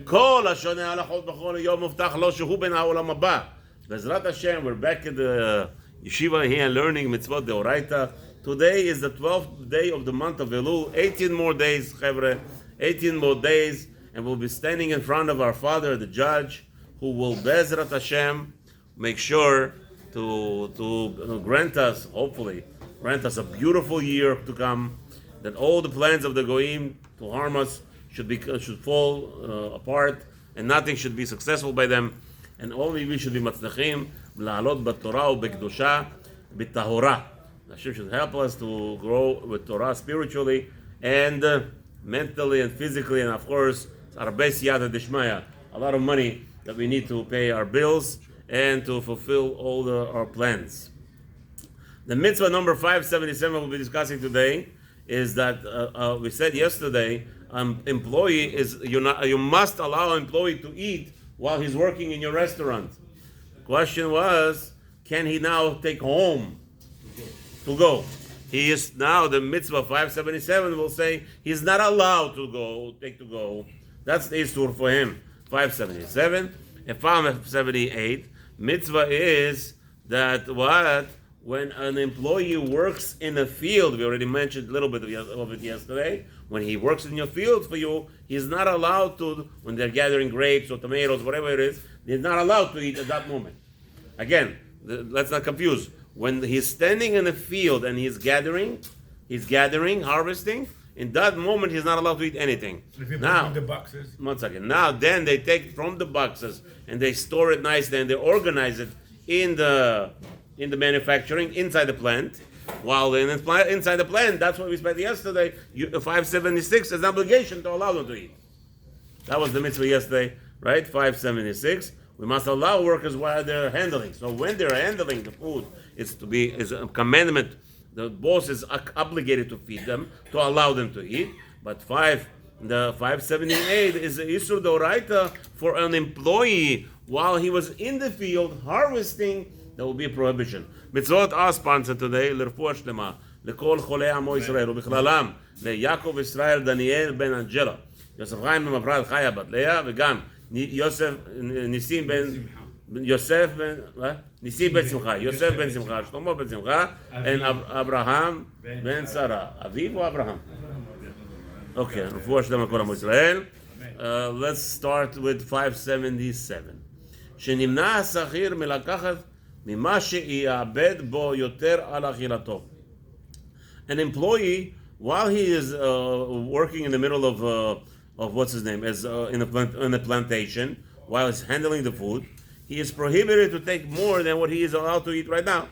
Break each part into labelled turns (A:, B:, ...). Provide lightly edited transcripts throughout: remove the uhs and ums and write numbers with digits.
A: כל השונה הלכות בכל יום מובטח לו שהוא בן העולם הבא. בעזרת Hashem, we're back at the yeshiva here learning Mitzvoth Deoraita. Today is the 12th day of the month of Elul. 18 more days, Chevre. 18 more days. And we'll be standing in front of our Father, the Judge, who will, Bezrat Hashem, make sure to grant us, hopefully, grant us a beautiful year to come, that all the plans of the Goyim to harm us should fall apart, and nothing should be successful by them, and only we should be matzlechim, la'alot b'torah u'b'kedusha b'tahora. Hashem should help us to grow with Torah spiritually and mentally and physically, and of course, arbei siyata dishmaya, a lot of money that we need to pay our bills and to fulfill all our plans. The mitzvah number 577 we'll be discussing today is that we said yesterday, employee is you must allow an employee to eat while he's working in your restaurant. The question was, can he now take home to go? He is now, the mitzvah 577 will say he's not allowed to go. That's the issur for him. 577 and 578 mitzvah is that when an employee works in a field, we already mentioned a little bit of it yesterday, when he works in your field for you, he's not allowed to, when they're gathering grapes or tomatoes, whatever it is, he's not allowed to eat at that moment. Again, let's not confuse. When he's standing in a field and he's gathering, harvesting, in that moment he's not allowed to eat anything. Now,
B: the boxes.
A: 1 second. Now, then they take from the boxes and they store it nicely and they organize it in the manufacturing inside the plant. While inside the plant, that's what we spent yesterday. 576 is an obligation to allow them to eat. That was the mitzvah yesterday, right? 576. We must allow workers while they're handling. So when they're handling the food, is a commandment. The boss is obligated to feed them, to allow them to eat. But the 578 is an issur d'oraita for an employee while he was in the field harvesting. There will be a prohibition. Mitzvot are sponsored today. L'refuah shlema lekol cholei amo Yisrael ubichlalam leYaakov Israel Daniel ben Angela Yosef Chaim ben Avral Chaya bat Leah v'gam Yosef Nisim ben Yosef ben Simcha, Yosef ben Simcha, Shlomo ben Simcha, and Abraham ben Sarah. Aviv or Abraham? Okay, l'refuah shlema kol amo Yisrael. Let's start with 577. שנמנע השכיר מלקחת ממה שיאבד בו יותר על אכילתו. An employee, while he is working in the middle of what's his name, as in a plantation, while he's handling the food, he is prohibited to take more than what he is allowed to eat right now,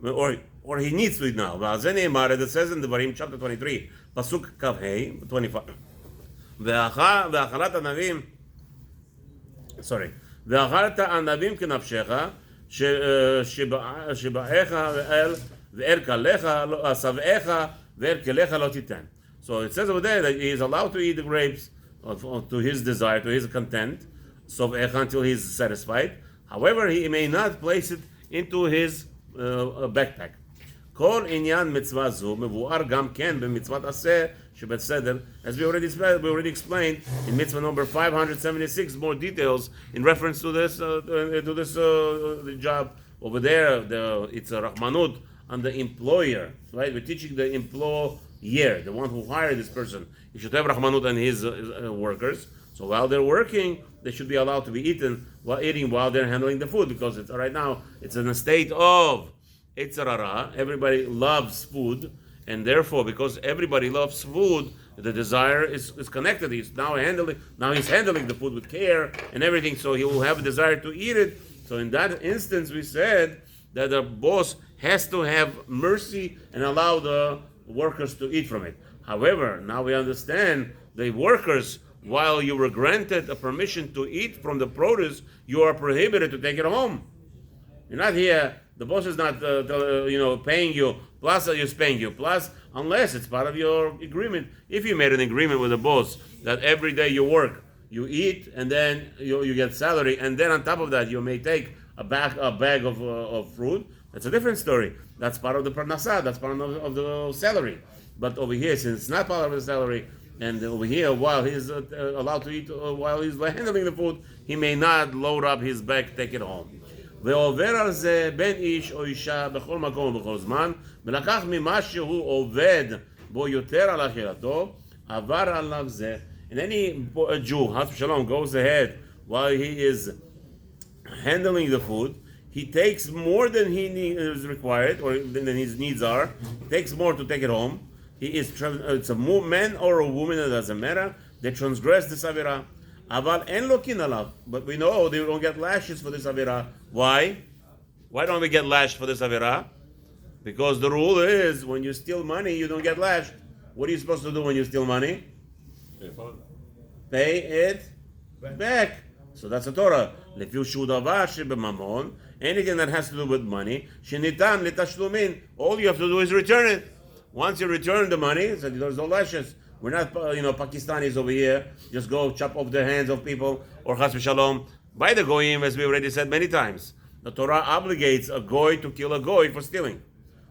A: or he needs to eat now. וזה נאמר, it says in Devarim chapter 23, פסוק כ"ה, 25. ואכלת ענבים, ואכלת ענבים כנפשך, שבעך ואל כליך, שבעך ואל כליך לא תיתן. So it says over there that he is allowed to eat the grapes to his desire, to his content, שבעך until he is satisfied. However, he may not place it into his backpack. כל עניין מצווה זו מבואר גם כן במצוות עשה שבסדר, as we already explained in mitzvah number 576, more details in reference to this the job over there. It's a rahmanut on the employer, right? We're teaching the employer, the one who hired this person. He should have rahmanut on his workers. So while they're working, they should be allowed to be eating while they're handling the food, because right now it's in a state of Yetzer hara. Everybody loves food, and therefore, because everybody loves food, the desire is connected. He's handling the food with care and everything, so he will have a desire to eat it. So in that instance, we said that the boss has to have mercy and allow the workers to eat from it. However, now we understand the workers, while you were granted a permission to eat from the produce, you are prohibited to take it home. You're not here. The boss is not, paying you. Plus, he's paying you. Plus, unless it's part of your agreement. If you made an agreement with the boss that every day you work, you eat, and then you get salary, and then on top of that, you may take a bag of fruit. That's a different story. That's part of the parnasah. That's part of the salary. But over here, since it's not part of the salary, And over here, while he's allowed to eat, while he's handling the food, he may not load up his bag, take it home. ועובר על זה בין איש או אישה בכל מקום ובכל זמן, ולקח ממה שהוא עובד בו יותר על אכילתו, עבר עליו זה. And any Jew, Chas v'shalom, goes ahead while he is handling the food, he takes more than he is required, or than his needs are, he takes more to take it home. It's a man or a woman, it doesn't matter, they transgress this avera. אבל אין לו קין עליו. But we know they don't get lashes for this avera. Why? Why don't we get lashed for this avera? Because the rule is when you steal money, you don't get lashed. What are you supposed to do when you steal money? Pay it back. So that's the Torah. לפי שהוא דבר שבממון, anything that has to do with money, שניתן לתשלומין, all you have to do is return it. Once you return the money, so there's no lashes. We're not, Pakistanis over here, just go chop off the hands of people, or chas v'shalom. By the goyim, as we already said many times, the Torah obligates a goy to kill a goy for stealing.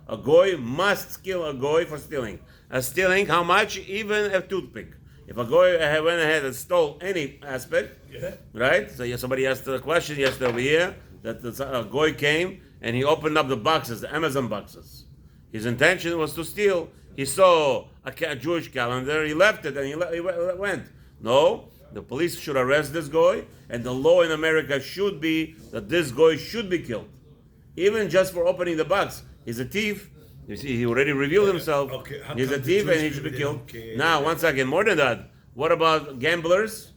A: A goy must kill a goy for stealing. Stealing, how much? Even a toothpick. If a goy went ahead and stole any aspect, right? So somebody asked a question yesterday over here, that a goy came and he opened up the boxes, the Amazon boxes. His intention was to steal. He saw a Jewish calendar, he left it, and he went. No, the police should arrest this goy, and the law in America should be that this goy should be killed. Even just for opening the box. He's a thief. You see, he already revealed himself. He's a thief and he should be killed. Now, one second, more than that. What about gamblers?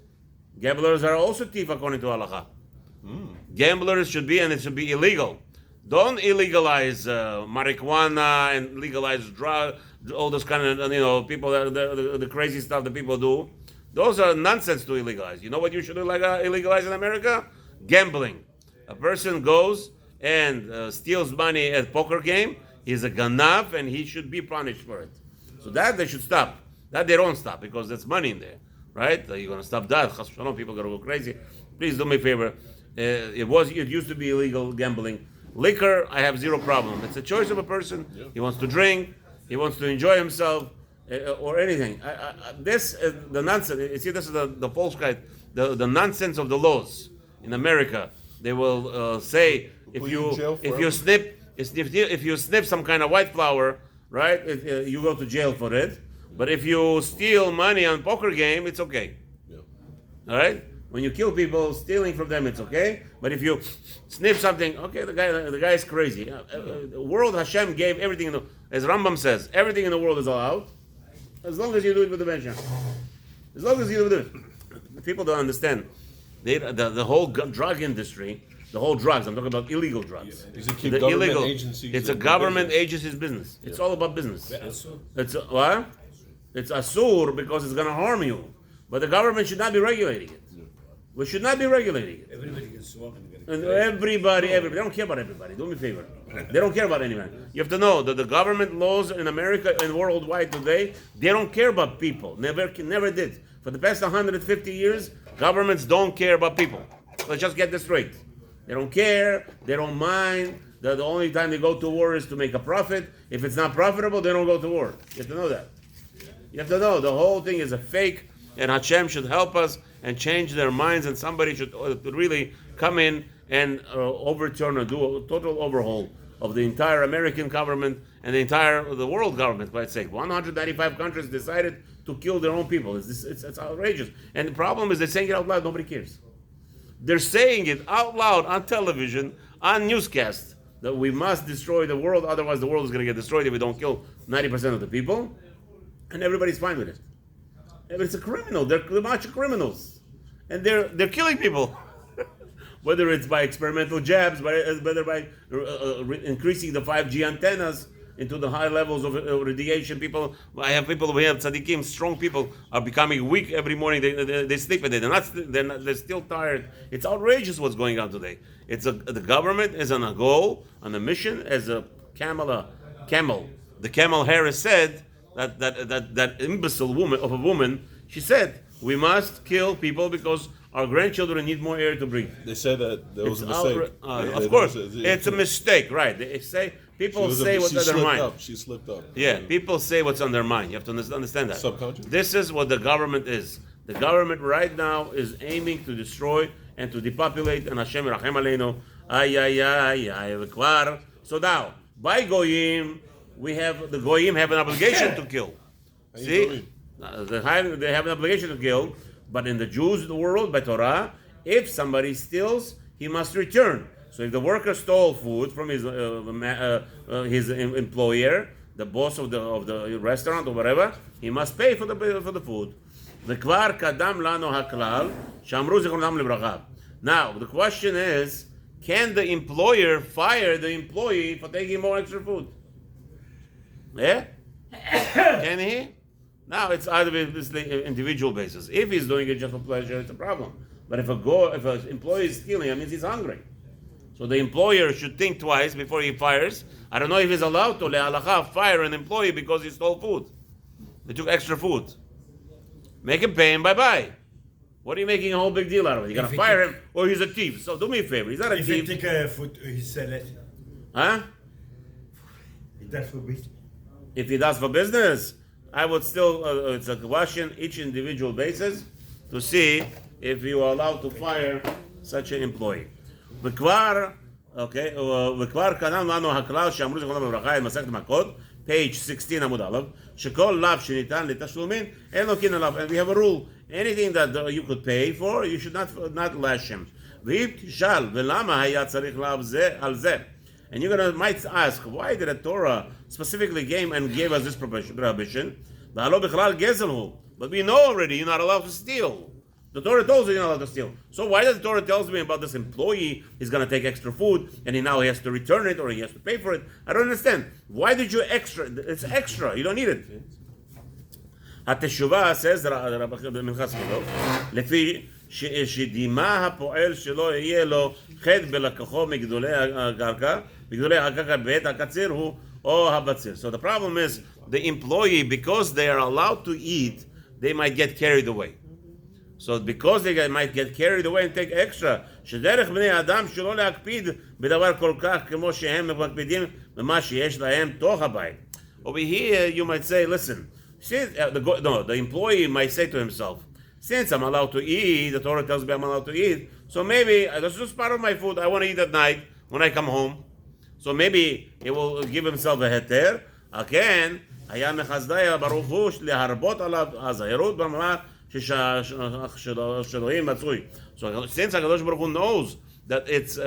A: Gamblers are also thief according to halacha. Gamblers should be, and it should be illegal. Don't illegalize marijuana and legalize drugs, all this kind of, people, the crazy stuff that people do. Those are nonsense to illegalize. You know what you should illegalize in America? Gambling. A person goes and steals money at poker game. He's a ganav and he should be punished for it. So that they should stop. That they don't stop because there's money in there, right? You're going to stop that. Chas v'shalom, people are going to go crazy. Please do me a favor. It used to be illegal gambling. Liquor, I have zero problem. It's a choice of a person. Yeah. He wants to drink, he wants to enjoy himself, or anything. The nonsense. You see, this is the falsehood, the nonsense of the laws in America. They will say if you snip some kind of white flower, right? You go to jail for it. But if you steal money on poker game, it's okay. Yeah. All right. When you kill people, stealing from them, it's okay. But if you sniff something, okay, the guy is crazy. The world, Hashem gave everything, as Rambam says, everything in the world is allowed, as long as you do it with the bench. As long as you do it. People don't understand. The whole drug industry, the whole drugs, I'm talking about illegal drugs.
B: Is it keep government illegal agencies?
A: It's a government agency's business. It's all about business. It's what? It's asur because it's going to harm you. But the government should not be regulating it. We should not be regulating it.
C: Everybody gets swung.
A: And everybody. They don't care about everybody. Do me a favor. They don't care about anyone. You have to know that the government laws in America and worldwide today, they don't care about people. Never did. For the past 150 years, governments don't care about people. Let's just get this straight. They don't care. They don't mind. The only time they go to war is to make a profit. If it's not profitable, they don't go to war. You have to know that. You have to know the whole thing is a fake, and Hashem should help us and change their minds, and somebody should really come in and overturn or do a total overhaul of the entire American government and the world government, quite say. 195 countries decided to kill their own people. It's outrageous. And the problem is they're saying it out loud, nobody cares. They're saying it out loud on television, on newscasts, that we must destroy the world, otherwise the world is going to get destroyed if we don't kill 90% of the people. And everybody's fine with it. It's a criminal. They're a bunch of criminals. And they're killing people. Whether it's by experimental jabs, whether by increasing the 5G antennas into the high levels of radiation. I have people over here, tzaddikim, strong people, are becoming weak every morning. They sleep at it. They're still tired. It's outrageous what's going on today. The government is on a goal, on a mission, as a camel. The Camel Harris said, that imbecile woman, she said, we must kill people because our grandchildren need more air to breathe.
B: They say that there was a mistake.
A: Of course, it's a mistake, right? They say People say what's on their mind.
B: She slipped up.
A: Yeah, people say what's on their mind. You have to understand that.
B: Subconscious?
A: This is what the government is. The government right now is aiming to destroy and to depopulate, and Hashem Rachem Aleinu. So now, by Goyim, the Goyim have an obligation to kill. See? They have an obligation to kill, but in the Jews of the world, by Torah, if somebody steals, he must return. So if the worker stole food from his employer, the boss of the restaurant or whatever, he must pay for the food. וכבר קדם לנו הכלל שאמרו זיכרונם לברכה. Now, the question is, can the employer fire the employee for taking more extra food? Yeah? Can he? Now, it's either this individual basis. If he's doing it just for pleasure, it's a problem. But if an employee is stealing, it means he's hungry. So the employer should think twice before he fires. I don't know if he's allowed to, le'alacha, fire an employee because he stole food. They took extra food. Make him pay him, bye-bye. What are you making a whole big deal out of it? You're going to fire him, or he's a thief. So do me a favor. He's not a thief.
C: If he take food, he sell it.
A: Huh?
C: He does for business.
A: If he does for business, I would still, it's a question, each individual basis, to see if you are allowed to fire such an employee. וכבר קדם לנו הכלל שאמרו זיכרונם לברכה, מסכת מכות, page 16 עמוד א', שכל לאו שניתן לתשלומים, אין לו קינא לאו. And we have a rule, anything that you could pay for, you should not lash him. ואם תשאל, ולמה היה צריך לאו זה על זה? And you're might ask, why did the Torah specifically came and gave us this prohibition? והלא בכלל גזל הוא. But we know already you're not allowed to steal. The Torah tells you you're not allowed to steal. So why does the Torah tells me about this employee is going to take extra food and he has to return it or he has to pay for it? I don't understand. Why did you extra? It's extra. You don't need it. התשובה says, במנחס כתוב, לפי שדימה הפועל שלא יהיה לו חד בלקחו מגדולי הקרקע בעת הקציר הוא או הבציר. So the problem is the employee, because they are allowed to eat, they might get carried away. So because they might get carried away and take extra, שדרך בני אדם שלא להקפיד בדבר כל כך כמו שהם מקפידים במה שיש להם תוך הבית. Over here you might say, listen, the employee might say to himself, since I'm allowed to eat, the Torah tells me I'm allowed to eat, so maybe this is just part of my food, I want to eat at night when I come home. So maybe he will give himself a heter. Again, היה מחסדיה ברוך הוא להרבות עליו הזהירות ברמה שאלוהים מצוי. So since HaKadosh Baruch Hu knows that it's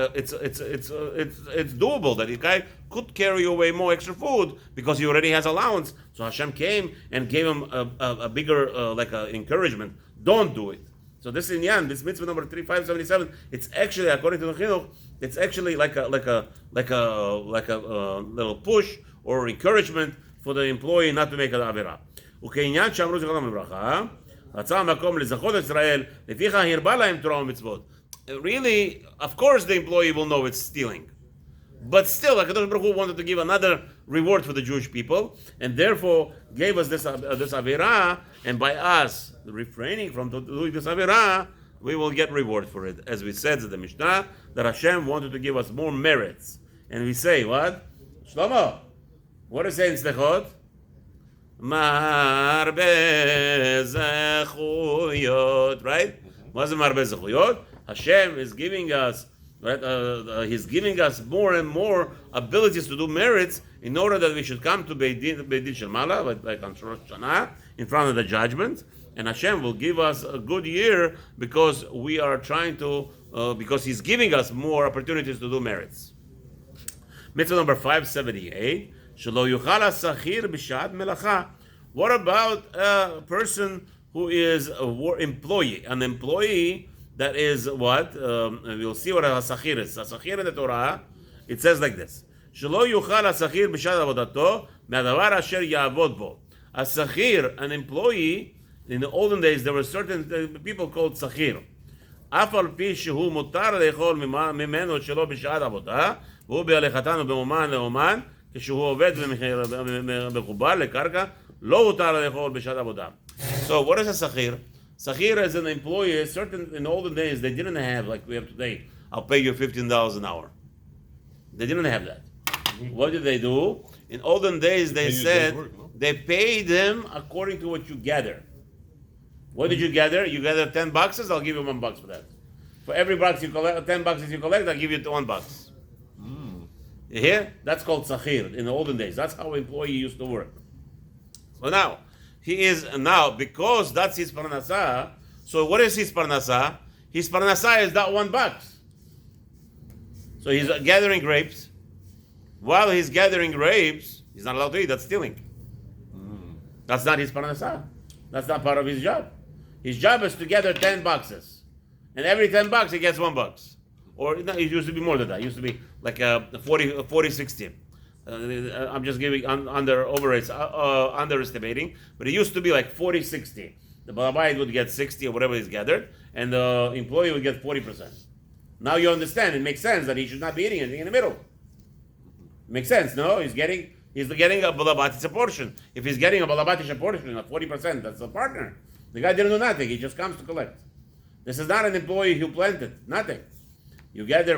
A: doable, that the guy could carry away more extra food because he already has allowance. So Hashem came and gave him a bigger like an encouragement. Don't do it. So this inyan, this mitzvah number 3577, it's actually, according to the Chinuch, it's actually like a little push or encouragement for the employee not to make an avera. וכעניין שאמרו זכרם לברכה, רצה המקום לזכות את ישראל, לפיכך הרבה להם תורה ומצוות. Really, of course the employee will know it's stealing. But still, HaKadosh Baruch Hu wanted to give another reward for the Jewish people, and therefore gave us this avera, and by us refraining from doing this avera, we will get reward for it. As we said in the Mishnah, that Hashem wanted to give us more merits. And we say, what? Shlomo, what does it say in Slechot? Marbe zechuyot, right? What's the marbe zechuyot? Hashem is giving us, right? He's giving us more and more abilities to do merits in order that we should come to Beit Din Shel Mala, like on Rosh Hashanah, in front of the judgment, and Hashem will give us a good year because we are trying to, because He's giving us more opportunities to do merits. Mitzvah number 578. Shelo yuchal ha'sachir b'shat melacha. What about a person who is an employee that is what? We'll see what a sachir is. A sachir in the Torah, it says like this: Shelo yuchal ha'sachir b'shat avodato me'adavar asher ya'avod bo. A sachir, an employee, in the olden days there were certain people called sachir. אף על פי שהוא מותר לאכול ממנו שלא בשעת עבודה, והוא בהליכתן ובאומן לאומן, כשהוא עובד ומחובר לקרקע, לא הותר לאכול בשעת עבודה. So what is a sachir? Sachir is an employee. Certain in olden days they didn't have like we have today. I'll pay you $15 an hour. They didn't have that. What did they do? In olden days, they
B: Pay you a
A: said
B: day's work, no?
A: they paid them according to what you gather. What did you gather? You gather 10 boxes, I'll give you $1 for that. For every box you collect, 10 boxes you collect, I'll give you $1. You hear? That's called sachir in the olden days. That's how an employee used to work. So now, he is now, because that's his parnasah, so what is his parnasah? His parnasah is that $1. So he's gathering grapes. While he's gathering grapes, he's not allowed to eat, that's stealing. That's not his parnasah. That's not part of his job. His job is to gather 10 boxes. And every 10 bucks, he gets $1. Or no, it used to be more than that. It used to be like 40, 60. I'm just giving underestimating, but it used to be like 40, 60. The balabayit would get 60 or whatever he's gathered, and the employee would get 40%. Now you understand, it makes sense that he should not be eating anything in the middle. Makes sense, no? He's getting a balabatish portion. If he's getting a balabatish portion of 40%, that's a partner. The guy didn't do nothing, he just comes to collect. This is not an employee who planted, nothing. You gather,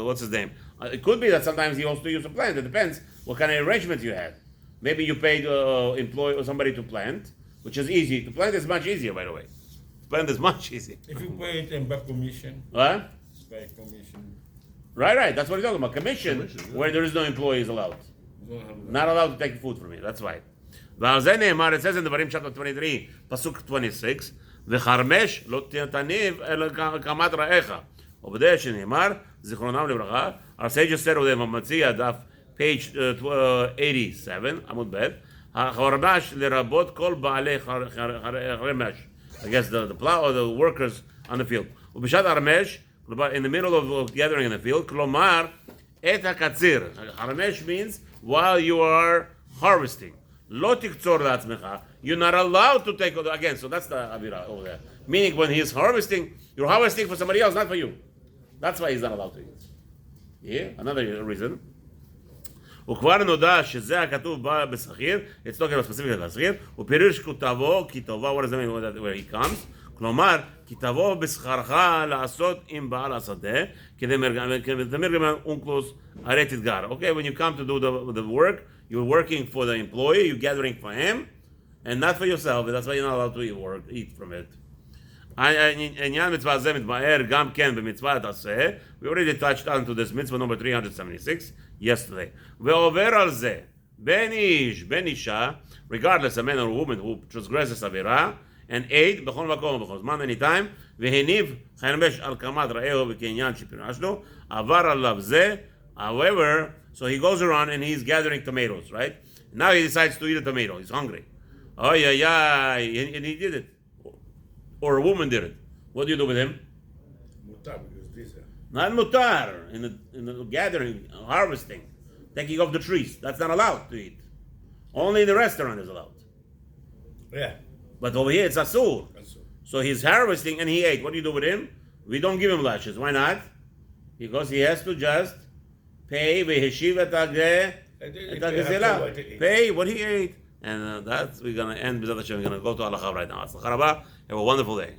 A: what's his name? It could be that sometimes he also used to plant. It depends what kind of arrangement you had. Maybe you paid employee or somebody to plant, which is easy. To plant is much easier, by the way. To plant is much easier.
C: If you pay it in by commission.
A: What?
C: By commission.
A: Right. That's what you're talking about. Commission,
B: Commission, yeah.
A: where there is no employee is allowed.
C: You don't have that.
A: Not allowed to take food from you. That's right. ועל זה נאמר, it says in Devarim chapter 23, pasuk 26, וחרמש לא תניב אלא קמת רעך. ובדרך שנאמר, זיכרונם לברכה, our sages said over there, מציע דף, page 87, עמוד ב', החרמש לרבות כל בעלי חרמש. I guess the plow or the workers on the field. ובשעת הרמש, in the middle of gathering in the field, כלומר, את הקציר. חרמש means while you are harvesting. לא תקצור לעצמך. You're not allowed to take, again, so that's the Avira over there. Meaning when he's harvesting, you're harvesting for somebody else, not for you. That's why he's not allowed to eat. Yeah, another reason. וכבר נודע שזה הכתוב בא בסחיר, it's talking about specifically בסחיר, ופירוש כתבו, כי טובה, what does that mean where he comes? כלומר, כי תבוא בשכרך לעשות עם בעל השדה, כדמרגמן אונקלוס הרי תתגר. Okay, when you come to do the work, you're working for the employee, you're gathering for him, and not for yourself, and that's why you're not allowed to eat from it. עניין מצווה זה מתבאר גם כן במצוות עשה. We already touched on to this mitzvah number 376 yesterday. ועובר על זה בין איש, בין אישה, regardless a man or a woman who transgresses עבירה, and ate בכל מקום ובכל זמן, anytime, והניב חרמש על קמת רעהו וכעניין שפירשנו, עבר עליו זה, however, so he goes around and he's gathering tomatoes, right? Now he decides to eat a tomato, he's hungry. Oh yeah, and he did it. Or a woman did it. What do you do with him?
C: Mutar, because this.
A: Not mutar, in the gathering, harvesting, taking off the trees. That's not allowed to eat. Only in the restaurant is allowed.
C: Yeah.
A: But over here it's asur.
C: That's all.
A: So he's harvesting and he ate. What do you do with him? We don't give him lashes. Why not? Because he has to just pay v'heshiv et hagzela. Pay what he ate. And that's, we're going to end, B'ezrat Hashem, we're going to go to Halacha right now. Have a wonderful day.